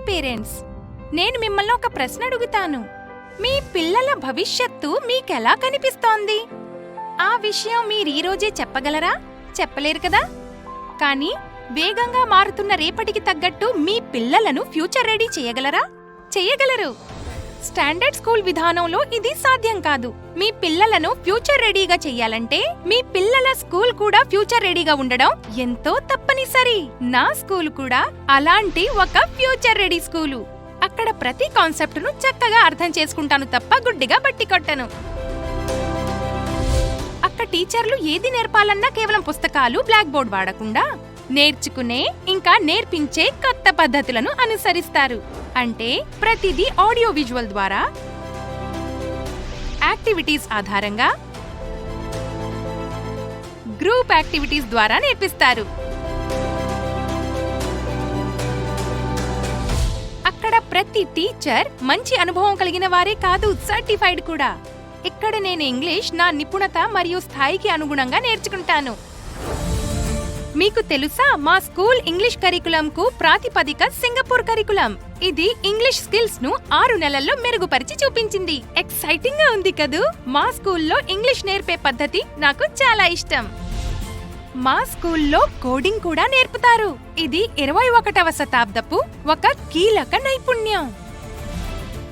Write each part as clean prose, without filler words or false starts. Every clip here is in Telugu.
పేరెంట్స్, నేను మిమ్మల్ని ఒక ప్రశ్న అడుగుతాను. మీ పిల్లల భవిష్యత్తు మీకెలా కనిపిస్తోంది? ఆ విషయం మీరీరోజే చెప్పగలరా? చెప్పలేరు కదా. కానీ వేగంగా మారుతున్న రేపటికి తగ్గట్టు మీ పిల్లలను ఫ్యూచర్ రెడీ చేయగలరా? చేయగలరు. స్టాండర్డ్ స్కూల్ విధానంలో ఇది సాధ్యం కాదు. మీ పిల్లలను ఫ్యూచర్ రెడీగా చెయ్యాలంటే మీ పిల్లల స్కూల్ కూడా ఫ్యూచర్ రెడీగా ఉండడం ఎంతో తప్పనిసరి. నా స్కూల్ కూడా అలాంటి ఒక ఫ్యూచర్ రెడీ స్కూలు. అక్కడ ప్రతి కాన్సెప్ట్ను చక్కగా అర్థం చేసుకుంటాను తప్ప గుడ్డిగా బట్టి కొట్టను. అక్కడ టీచర్లు ఏది నేర్పాలన్నా కేవలం పుస్తకాలు, బ్లాక్ బోర్డ్ వాడకుండా నేర్చుకునే ఇంకా నేర్పించే కొత్త పద్ధతులను అనుసరిస్తారు. అంటే ప్రతిదీ ఆడియో విజువల్ ద్వారా, యాక్టివిటీస్ ఆధారంగా, గ్రూప్ యాక్టివిటీస్ ద్వారా నేర్పిస్తారు. అక్కడ ప్రతి టీచర్ మంచి అనుభవం కలిగిన వారే కాదు, సర్టిఫైడ్ కూడా. ఇక్కడ నేను ఇంగ్లీష్ నా నిపుణత మరియు స్థాయికి అనుగుణంగా నేర్చుకుంటాను. మీకు తెలుసా, మా స్కూల్ ఇంగ్లీష్ కరికులంకు ప్రాతిపదిక సింగపూర్ కరికులం. ఇది ఇంగ్లీష్ స్కిల్స్ ను 6 నెలల్లో మెరుగుపరిచి చూపించింది. ఎక్సైటింగ్ గా ఉంది కదూ. మా స్కూల్లో ఇంగ్లీష్ నేర్పే పద్ధతి నాకు చాలా ఇష్టం. మా స్కూల్లో కోడింగ్ కూడా నేర్పుతారు. ఇది 21వ శతాబ్దపు ఒక కీలక నైపుణ్యం.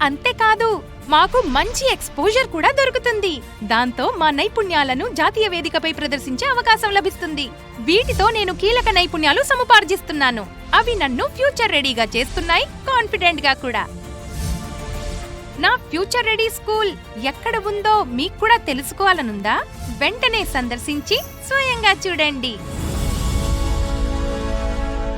అంతేకాదు, మాకు మంచి ఎక్స్పోజర్ కూడా దొరుకుతుంది. దాంతో మా నైపుణ్యాలను జాతీయ వేదికపై ప్రదర్శించే అవకాశం లభిస్తుంది. వీటితో నేను కీలక నైపుణ్యాలు సముపార్జిస్తున్నాను. అవి నన్ను ఫ్యూచర్ రెడీగా చేస్తున్నాయి, కాన్ఫిడెంట్ గా కూడా. నా ఫ్యూచర్ రెడీ స్కూల్ ఎక్కడ ఉందో మీకు కూడా తెలుసుకోవాలనుందా? వెంటనే సందర్శించి స్వయంగా చూడండి.